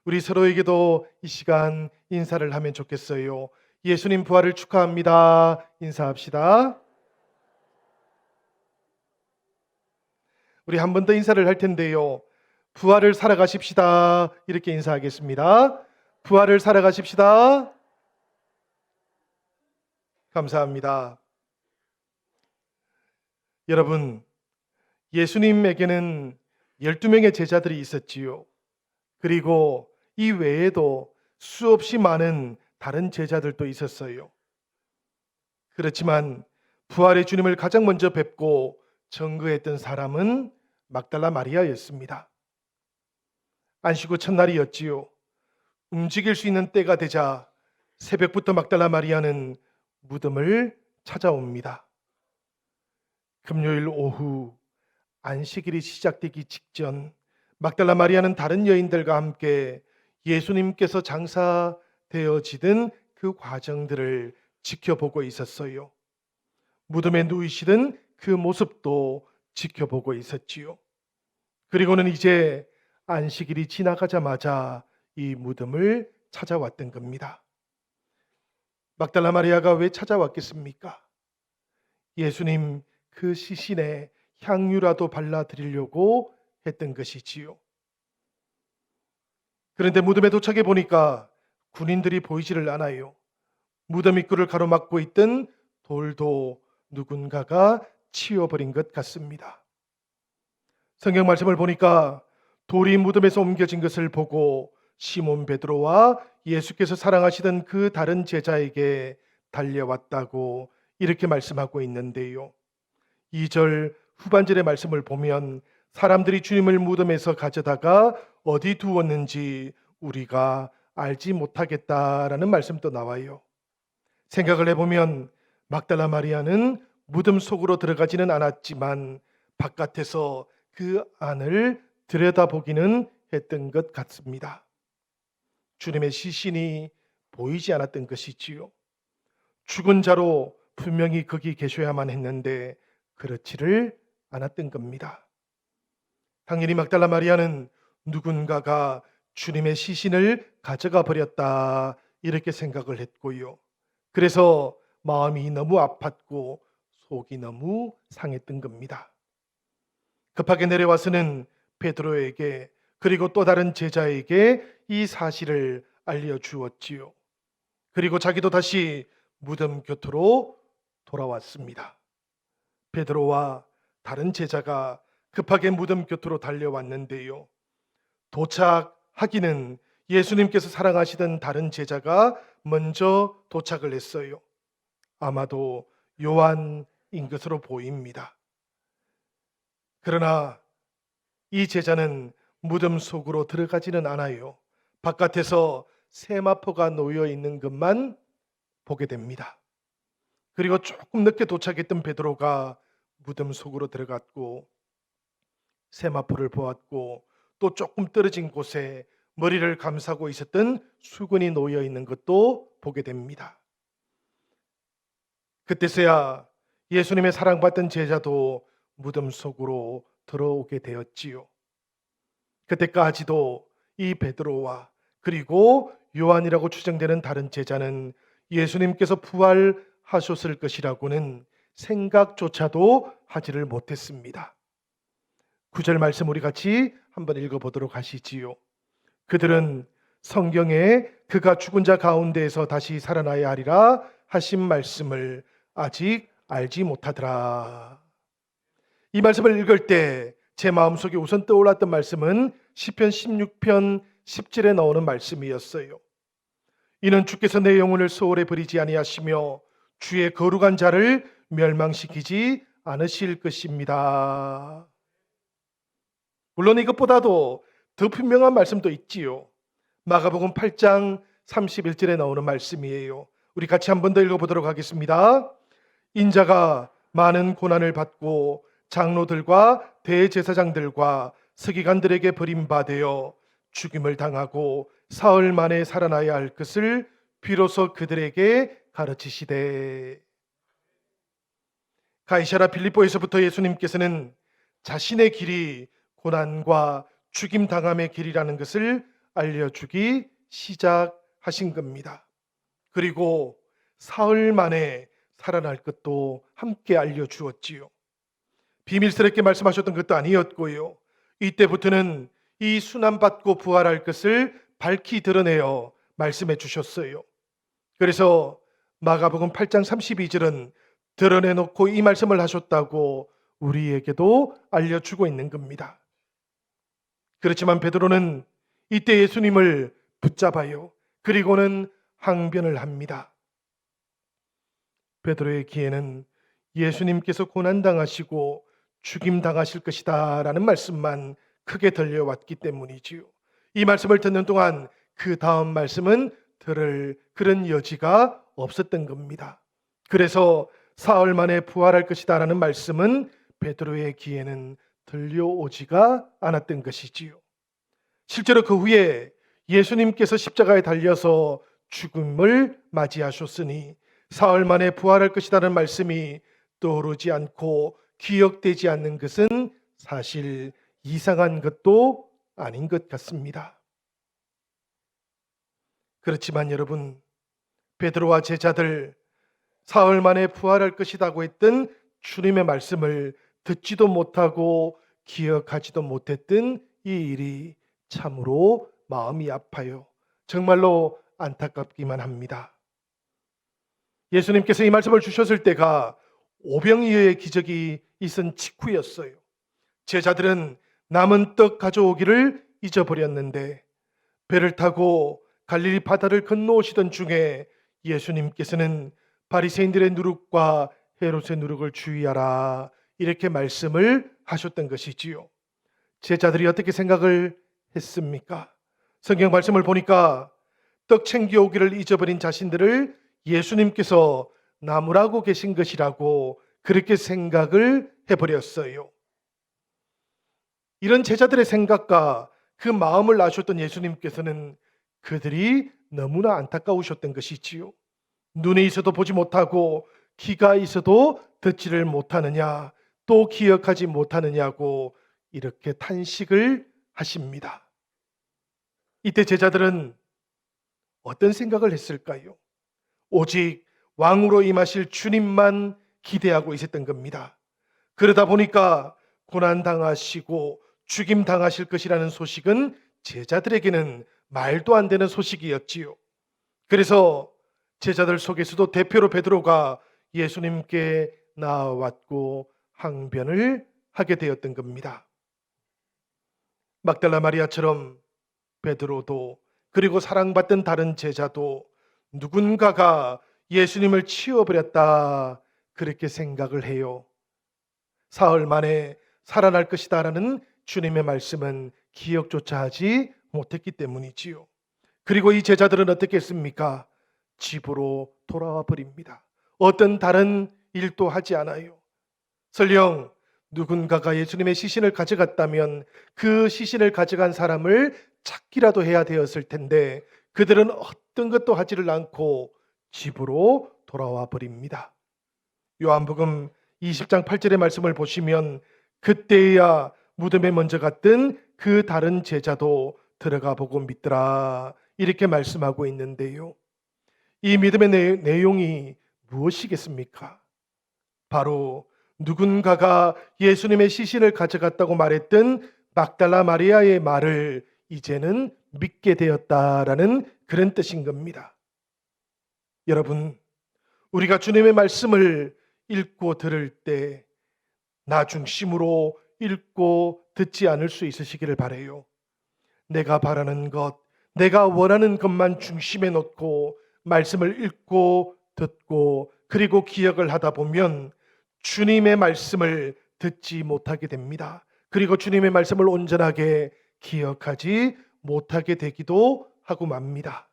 우리 서로에게도 이 시간 인사를 하면 좋겠어요. 예수님 부활을 축하합니다. 인사합시다. 우리 한 번 더 인사를 할 텐데요. 부활을 살아가십시다. 이렇게 인사하겠습니다. 부활을 살아가십시다. 감사합니다. 여러분, 예수님에게는 12명의 제자들이 있었지요. 그리고 이 외에도 수없이 많은 다른 제자들도 있었어요. 그렇지만 부활의 주님을 가장 먼저 뵙고 증거했던 사람은 막달라 마리아였습니다. 안식 후 첫날이었지요. 움직일 수 있는 때가 되자 새벽부터 막달라 마리아는 무덤을 찾아옵니다. 금요일 오후 안식일이 시작되기 직전 막달라 마리아는 다른 여인들과 함께 예수님께서 장사되어지던 그 과정들을 지켜보고 있었어요. 무덤에 누이시던 그 모습도 지켜보고 있었지요. 그리고는 이제 안식일이 지나가자마자 이 무덤을 찾아왔던 겁니다. 막달라 마리아가 왜 찾아왔겠습니까? 예수님 그 시신에 향유라도 발라드리려고 했던 것이지요. 그런데 무덤에 도착해 보니까 군인들이 보이지를 않아요. 무덤 입구를 가로막고 있던 돌도 누군가가 치워버린 것 같습니다. 성경 말씀을 보니까 돌이 무덤에서 옮겨진 것을 보고 시몬 베드로와 예수께서 사랑하시던 그 다른 제자에게 달려왔다고 이렇게 말씀하고 있는데요. 2절 후반절의 말씀을 보면 사람들이 주님을 무덤에서 가져다가 어디 두었는지 우리가 알지 못하겠다라는 말씀도 나와요. 생각을 해보면 막달라 마리아는 무덤 속으로 들어가지는 않았지만 바깥에서 그 안을 들여다보기는 했던 것 같습니다. 주님의 시신이 보이지 않았던 것이지요. 죽은 자로 분명히 거기 계셔야만 했는데 그렇지를 않았던 겁니다. 당연히 막달라 마리아는 누군가가 주님의 시신을 가져가 버렸다 이렇게 생각을 했고요. 그래서 마음이 너무 아팠고 속이 너무 상했던 겁니다. 급하게 내려와서는 베드로에게 그리고 또 다른 제자에게 이 사실을 알려주었지요. 그리고 자기도 다시 무덤 곁으로 돌아왔습니다. 베드로와 다른 제자가 급하게 무덤 곁으로 달려왔는데요. 도착하기는 예수님께서 사랑하시던 다른 제자가 먼저 도착을 했어요. 아마도 요한인 것으로 보입니다. 그러나 이 제자는 무덤 속으로 들어가지는 않아요. 바깥에서 세마포가 놓여 있는 것만 보게 됩니다. 그리고 조금 늦게 도착했던 베드로가 무덤 속으로 들어갔고 세마포를 보았고 또 조금 떨어진 곳에 머리를 감싸고 있었던 수건이 놓여 있는 것도 보게 됩니다. 그때서야 예수님의 사랑받던 제자도 무덤 속으로 들어오게 되었지요. 그때까지도 이 베드로와 그리고 요한이라고 추정되는 다른 제자는 예수님께서 부활하셨을 것이라고는 생각조차도 하지를 못했습니다. 9절 말씀 우리 같이 한번 읽어보도록 하시지요. 그들은 성경에 그가 죽은 자 가운데에서 다시 살아나야 하리라 하신 말씀을 아직 알지 못하더라. 이 말씀을 읽을 때 제 마음속에 우선 떠올랐던 말씀은 시편 16편 10절에 나오는 말씀이었어요. 이는 주께서 내 영혼을 소홀히 버리지 아니하시며 주의 거룩한 자를 멸망시키지 않으실 것입니다. 물론 이것보다도 더 분명한 말씀도 있지요. 마가복음 8장 31절에 나오는 말씀이에요. 우리 같이 한 번 더 읽어보도록 하겠습니다. 인자가 많은 고난을 받고 장로들과 대제사장들과 서기관들에게 버림받아 죽임을 당하고 사흘 만에 살아나야 할 것을 비로소 그들에게 가르치시되. 가이사라 빌립보에서부터 예수님께서는 자신의 길이 고난과 죽임 당함의 길이라는 것을 알려주기 시작하신 겁니다. 그리고 사흘 만에 살아날 것도 함께 알려주었지요. 비밀스럽게 말씀하셨던 것도 아니었고요. 이때부터는 이 순환받고 부활할 것을 밝히 드러내어 말씀해 주셨어요. 그래서 마가복음 8장 32절은 드러내놓고 이 말씀을 하셨다고 우리에게도 알려주고 있는 겁니다. 그렇지만 베드로는 이때 예수님을 붙잡아요. 그리고는 항변을 합니다. 베드로의 귀에는 예수님께서 고난당하시고 죽임당하실 것이다 라는 말씀만 크게 들려왔기 때문이지요. 이 말씀을 듣는 동안 그 다음 말씀은 들을 그런 여지가 없었던 겁니다. 그래서 사흘 만에 부활할 것이다 라는 말씀은 베드로의 귀에는 들려오지가 않았던 것이지요. 실제로 그 후에 예수님께서 십자가에 달려서 죽음을 맞이하셨으니 사흘 만에 부활할 것이라는 말씀이 떠오르지 않고 기억되지 않는 것은 사실 이상한 것도 아닌 것 같습니다. 그렇지만 여러분, 베드로와 제자들 사흘 만에 부활할 것이라고 했던 주님의 말씀을 듣지도 못하고 기억하지도 못했던 이 일이 참으로 마음이 아파요. 정말로 안타깝기만 합니다. 예수님께서 이 말씀을 주셨을 때가 오병이어의 기적이 있은 직후였어요. 제자들은 남은 떡 가져오기를 잊어버렸는데 배를 타고 갈릴리 바다를 건너오시던 중에 예수님께서는 바리새인들의 누룩과 헤롯의 누룩을 주의하라 이렇게 말씀을 하셨던 것이지요. 제자들이 어떻게 생각을 했습니까? 성경 말씀을 보니까 떡 챙겨오기를 잊어버린 자신들을 예수님께서 나무라고 계신 것이라고 그렇게 생각을 해버렸어요. 이런 제자들의 생각과 그 마음을 아셨던 예수님께서는 그들이 너무나 안타까우셨던 것이지요. 눈에 있어도 보지 못하고 귀가 있어도 듣지를 못하느냐, 또 기억하지 못하느냐고 이렇게 탄식을 하십니다. 이때 제자들은 어떤 생각을 했을까요? 오직 왕으로 임하실 주님만 기대하고 있었던 겁니다. 그러다 보니까 고난당하시고 죽임당하실 것이라는 소식은 제자들에게는 말도 안 되는 소식이었지요. 그래서 제자들 속에서도 대표로 베드로가 예수님께 나왔고 항변을 하게 되었던 겁니다. 막달라 마리아처럼 베드로도 그리고 사랑받던 다른 제자도 누군가가 예수님을 치워버렸다 그렇게 생각을 해요. 사흘 만에 살아날 것이다라는 주님의 말씀은 기억조차 하지 못했기 때문이지요. 그리고 이 제자들은 어떻게 했습니까? 집으로 돌아와 버립니다. 어떤 다른 일도 하지 않아요. 설령 누군가가 예수님의 시신을 가져갔다면 그 시신을 가져간 사람을 찾기라도 해야 되었을 텐데 그들은 어떤 것도 하지를 않고 집으로 돌아와 버립니다. 요한복음 20장 8절의 말씀을 보시면 그때야 무덤에 먼저 갔던 그 다른 제자도 들어가 보고 믿더라 이렇게 말씀하고 있는데요. 이 믿음의 내용이 무엇이겠습니까? 바로 누군가가 예수님의 시신을 가져갔다고 말했던 막달라 마리아의 말을 이제는 믿게 되었다라는 그런 뜻인 겁니다. 여러분, 우리가 주님의 말씀을 읽고 들을 때 나 중심으로 읽고 듣지 않을 수 있으시기를 바라요. 내가 바라는 것, 내가 원하는 것만 중심에 놓고 말씀을 읽고 듣고 그리고 기억을 하다 보면 주님의 말씀을 듣지 못하게 됩니다. 그리고 주님의 말씀을 온전하게 기억하지 못하게 되기도 하고 맙니다.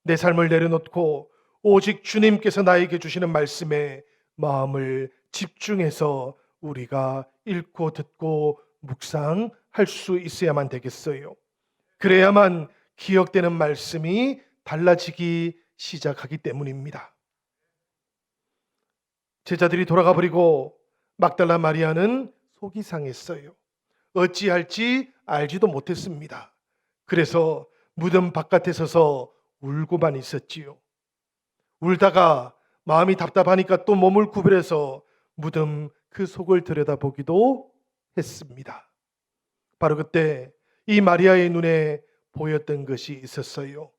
내 삶을 내려놓고 오직 주님께서 나에게 주시는 말씀에 마음을 집중해서 우리가 읽고 듣고 묵상할 수 있어야만 되겠어요. 그래야만 기억되는 말씀이 달라지기 시작하기 때문입니다. 제자들이 돌아가 버리고 막달라 마리아는 속이 상했어요. 어찌할지 알지도 못했습니다. 그래서 무덤 바깥에 서서 울고만 있었지요. 울다가 마음이 답답하니까 또 몸을 구부려서 무덤 그 속을 들여다보기도 했습니다. 바로 그때 이 마리아의 눈에 보였던 것이 있었어요.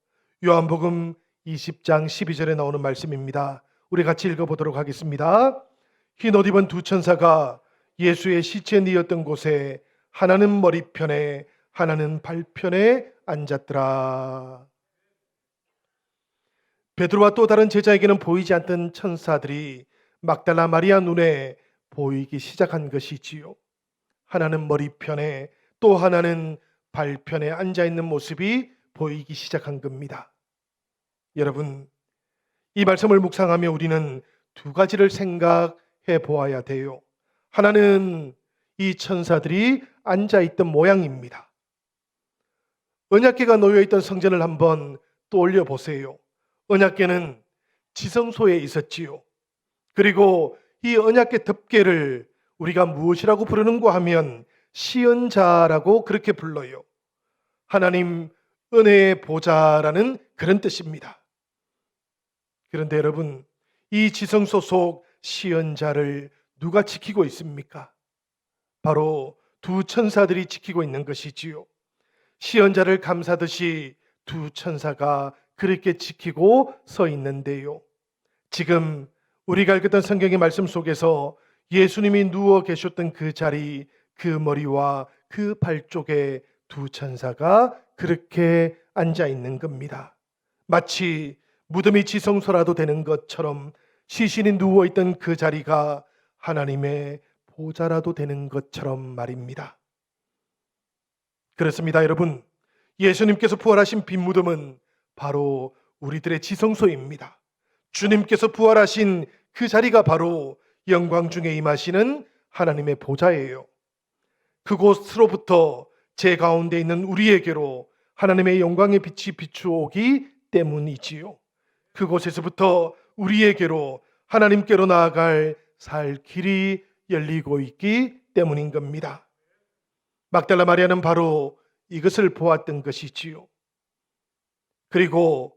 요한복음 20장 12절에 나오는 말씀입니다. 우리 같이 읽어보도록 하겠습니다. 흰 옷 입은 두 천사가 예수의 시체 뉘었던 곳에 하나는 머리편에 하나는 발편에 앉았더라. 베드로와 또 다른 제자에게는 보이지 않던 천사들이 막달라 마리아 눈에 보이기 시작한 것이지요. 하나는 머리편에 또 하나는 발편에 앉아있는 모습이 보이기 시작한 겁니다. 여러분, 이 말씀을 묵상하며 우리는 두 가지를 생각해 보아야 돼요. 하나는 이 천사들이 앉아있던 모양입니다. 언약궤가 놓여있던 성전을 한번 떠올려 보세요. 언약궤는 지성소에 있었지요. 그리고 이 언약궤 덮개를 우리가 무엇이라고 부르는가 하면 시은자라고 그렇게 불러요. 하나님 은혜의 보좌라는 그런 뜻입니다. 그런데 여러분, 이 지성소 속 시은자를 누가 지키고 있습니까? 바로 두 천사들이 지키고 있는 것이지요. 시은자를 감싸듯이 두 천사가 그렇게 지키고 서 있는데요. 지금 우리가 읽었던 성경의 말씀 속에서 예수님이 누워 계셨던 그 자리, 그 머리와 그 발 쪽에 두 천사가 그렇게 앉아 있는 겁니다. 마치 무덤이 지성소라도 되는 것처럼 시신이 누워 있던 그 자리가 하나님의 보좌라도 되는 것처럼 말입니다. 그렇습니다, 여러분. 예수님께서 부활하신 빈 무덤은 바로 우리들의 지성소입니다. 주님께서 부활하신 그 자리가 바로 영광 중에 임하시는 하나님의 보좌예요. 그곳으로부터 제 가운데 있는 우리에게로 하나님의 영광의 빛이 비추오기 때문이지요. 그곳에서부터 우리에게로 하나님께로 나아갈 살 길이 열리고 있기 때문인 겁니다. 막달라 마리아는 바로 이것을 보았던 것이지요. 그리고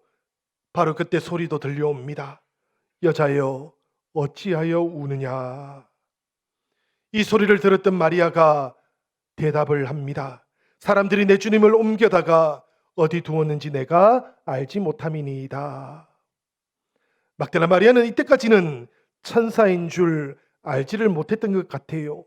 바로 그때 소리도 들려옵니다. 여자여, 어찌하여 우느냐? 이 소리를 들었던 마리아가 대답을 합니다. 사람들이 내 주님을 옮겨다가 어디 두었는지 내가 알지 못함이니이다. 막달라 마리아는 이때까지는 천사인 줄 알지를 못했던 것 같아요.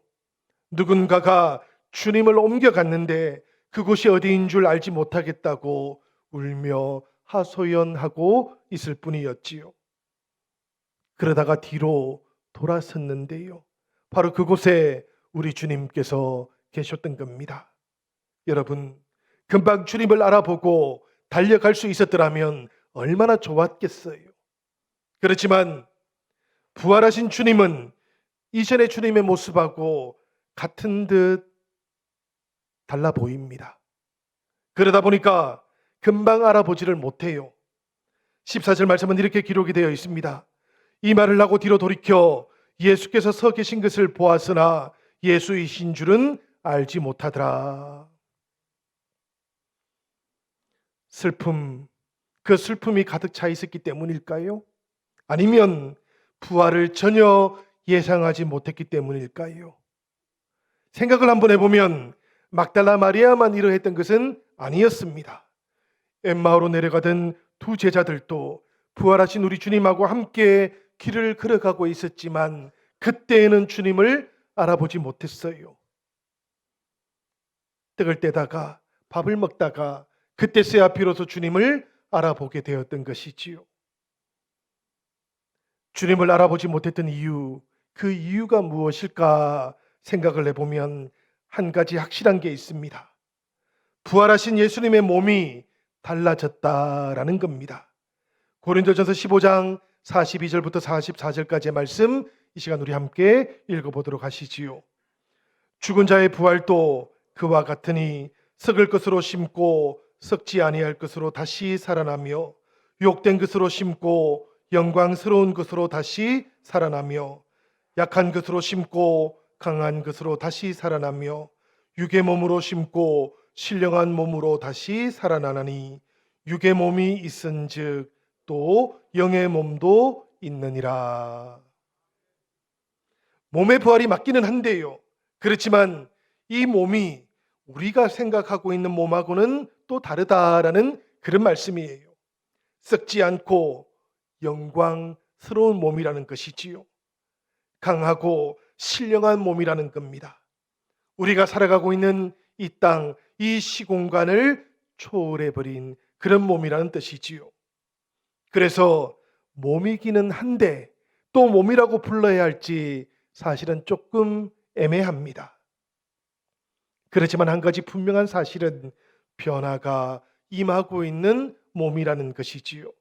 누군가가 주님을 옮겨갔는데 그곳이 어디인 줄 알지 못하겠다고 울며 하소연하고 있을 뿐이었지요. 그러다가 뒤로 돌아섰는데요. 바로 그곳에 우리 주님께서 계셨던 겁니다. 여러분, 금방 주님을 알아보고 달려갈 수 있었더라면 얼마나 좋았겠어요. 그렇지만 부활하신 주님은 이전의 주님의 모습하고 같은 듯 달라 보입니다. 그러다 보니까 금방 알아보지를 못해요. 14절 말씀은 이렇게 기록이 되어 있습니다. 이 말을 하고 뒤로 돌이켜 예수께서 서 계신 것을 보았으나 예수이신 줄은 알지 못하더라. 슬픔, 그 슬픔이 가득 차 있었기 때문일까요? 아니면 부활을 전혀 예상하지 못했기 때문일까요? 생각을 한번 해보면 막달라 마리아만 이러했던 것은 아니었습니다. 엠마오로 내려가던 두 제자들도 부활하신 우리 주님하고 함께 길을 걸어가고 있었지만 그때에는 주님을 알아보지 못했어요. 떡을 떼다가 밥을 먹다가 그때서야 비로소 주님을 알아보게 되었던 것이지요. 주님을 알아보지 못했던 이유, 그 이유가 무엇일까 생각을 해보면 한 가지 확실한 게 있습니다. 부활하신 예수님의 몸이 달라졌다라는 겁니다. 고린도전서 15장 42절부터 44절까지의 말씀, 이 시간 우리 함께 읽어보도록 하시지요. 죽은 자의 부활도 그와 같으니 썩을 것으로 심고 썩지 아니할 것으로 다시 살아나며 욕된 것으로 심고 영광스러운 것으로 다시 살아나며 약한 것으로 심고 강한 것으로 다시 살아나며 육의 몸으로 심고 신령한 몸으로 다시 살아나나니 육의 몸이 있은즉 또 영의 몸도 있느니라. 몸의 부활이 맞기는 한데요. 그렇지만 이 몸이 우리가 생각하고 있는 몸하고는 또 다르다라는 그런 말씀이에요. 썩지 않고 영광스러운 몸이라는 것이지요. 강하고 신령한 몸이라는 겁니다. 우리가 살아가고 있는 이 땅, 이 시공간을 초월해버린 그런 몸이라는 뜻이지요. 그래서 몸이기는 한데 또 몸이라고 불러야 할지 사실은 조금 애매합니다. 그렇지만 한 가지 분명한 사실은 변화가 임하고 있는 몸이라는 것이지요.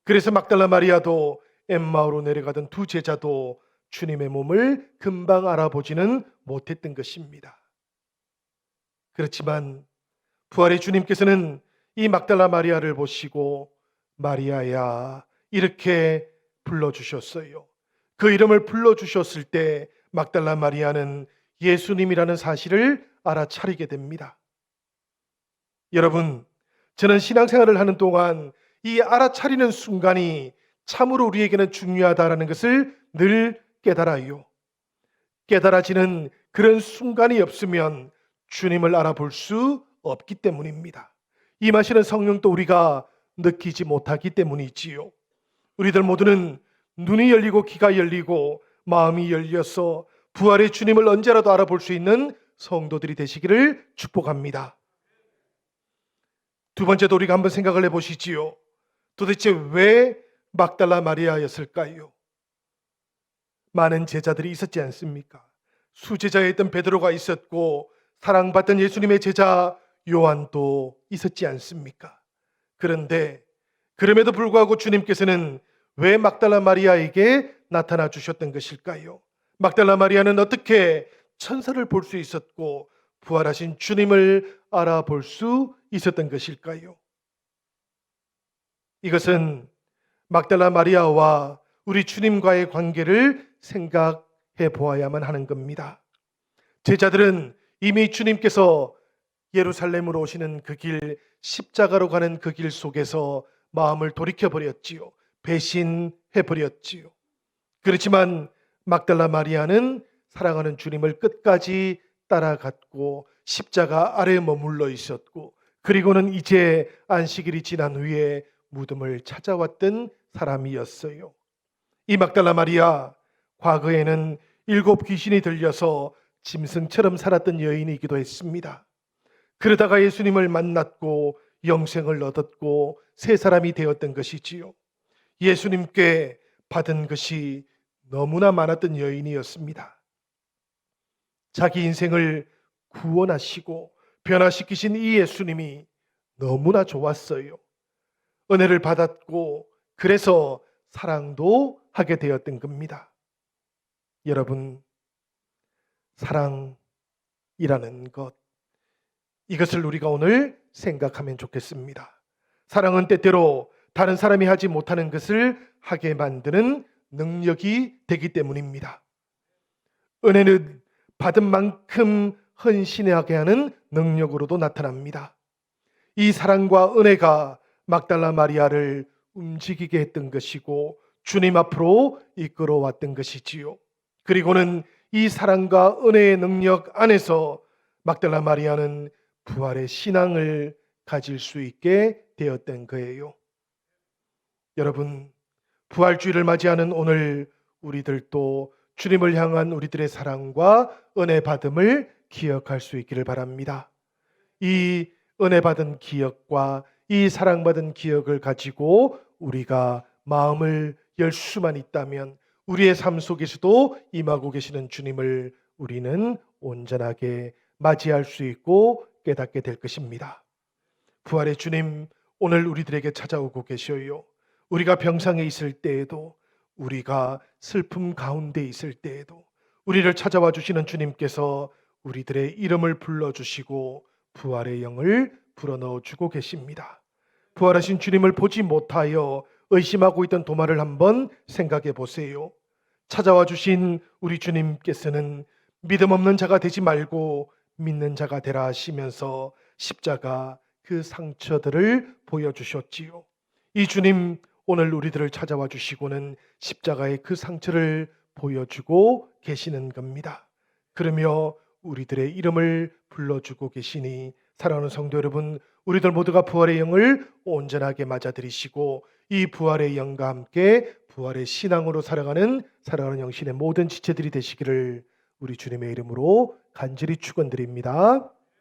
그래서 막달라 마리아도 엠마오로 내려가던 두 제자도 주님의 몸을 금방 알아보지는 못했던 것입니다. 그렇지만 부활의 주님께서는 이 막달라 마리아를 보시고 마리아야 이렇게 불러주셨어요. 그 이름을 불러주셨을 때 막달라 마리아는 예수님이라는 사실을 알아차리게 됩니다. 여러분, 저는 신앙생활을 하는 동안 이 알아차리는 순간이 참으로 우리에게는 중요하다는 것을 늘 깨달아요. 깨달아지는 그런 순간이 없으면 주님을 알아볼 수 없기 때문입니다. 임하시는 성령도 우리가 느끼지 못하기 때문이지요. 우리들 모두는 눈이 열리고 귀가 열리고 마음이 열려서 부활의 주님을 언제라도 알아볼 수 있는 성도들이 되시기를 축복합니다. 두 번째도 우리가 한번 생각을 해보시지요. 도대체 왜 막달라 마리아였을까요? 많은 제자들이 있었지 않습니까? 수제자였던 베드로가 있었고 사랑받던 예수님의 제자 요한도 있었지 않습니까? 그런데 그럼에도 불구하고 주님께서는 왜 막달라 마리아에게 나타나 주셨던 것일까요? 막달라 마리아는 어떻게 천사를 볼 수 있었고 부활하신 주님을 알아볼 수 있었던 것일까요? 이것은 막달라 마리아와 우리 주님과의 관계를 생각해 보아야만 하는 겁니다. 제자들은 이미 주님께서 예루살렘으로 오시는 그 길, 십자가로 가는 그 길 속에서 마음을 돌이켜버렸지요. 배신해버렸지요. 그렇지만 막달라 마리아는 사랑하는 주님을 끝까지 따라갔고 십자가 아래에 머물러 있었고 그리고는 이제 안식일이 지난 후에 무덤을 찾아왔던 사람이었어요. 이 막달라 마리아, 과거에는 7 귀신이 들려서 짐승처럼 살았던 여인이기도 했습니다. 그러다가 예수님을 만났고 영생을 얻었고 새 사람이 되었던 것이지요. 예수님께 받은 것이 너무나 많았던 여인이었습니다. 자기 인생을 구원하시고 변화시키신 이 예수님이 너무나 좋았어요. 은혜를 받았고 그래서 사랑도 하게 되었던 겁니다. 여러분, 사랑이라는 것, 이것을 우리가 오늘 생각하면 좋겠습니다. 사랑은 때때로 다른 사람이 하지 못하는 것을 하게 만드는 능력이 되기 때문입니다. 은혜는 받은 만큼 헌신하게 하는 능력으로도 나타납니다. 이 사랑과 은혜가 막달라 마리아를 움직이게 했던 것이고 주님 앞으로 이끌어왔던 것이지요. 그리고는 이 사랑과 은혜의 능력 안에서 막달라 마리아는 부활의 신앙을 가질 수 있게 되었던 거예요. 여러분, 부활주의를 맞이하는 오늘 우리들도 주님을 향한 우리들의 사랑과 은혜 받음을 기억할 수 있기를 바랍니다. 이 은혜 받은 기억과 이 사랑받은 기억을 가지고 우리가 마음을 열 수만 있다면 우리의 삶 속에서도 임하고 계시는 주님을 우리는 온전하게 맞이할 수 있고 깨닫게 될 것입니다. 부활의 주님, 오늘 우리들에게 찾아오고 계셔요. 우리가 병상에 있을 때에도, 우리가 슬픔 가운데 있을 때에도 우리를 찾아와 주시는 주님께서 우리들의 이름을 불러주시고 부활의 영을 불어넣어 주고 계십니다. 부활하신 주님을 보지 못하여 의심하고 있던 도마를 한번 생각해 보세요. 찾아와 주신 우리 주님께서는 믿음 없는 자가 되지 말고 믿는 자가 되라 하시면서 십자가 그 상처들을 보여주셨지요. 이 주님 오늘 우리들을 찾아와 주시고는 십자가의 그 상처를 보여주고 계시는 겁니다. 그러며 우리들의 이름을 불러주고 계시니 사랑하는 성도 여러분, 우리들 모두가 부활의 영을 온전하게 맞아들이시고 이 부활의 영과 함께 부활의 신앙으로 살아가는 사랑하는 영신의 모든 지체들이 되시기를 우리 주님의 이름으로 간절히 축원드립니다.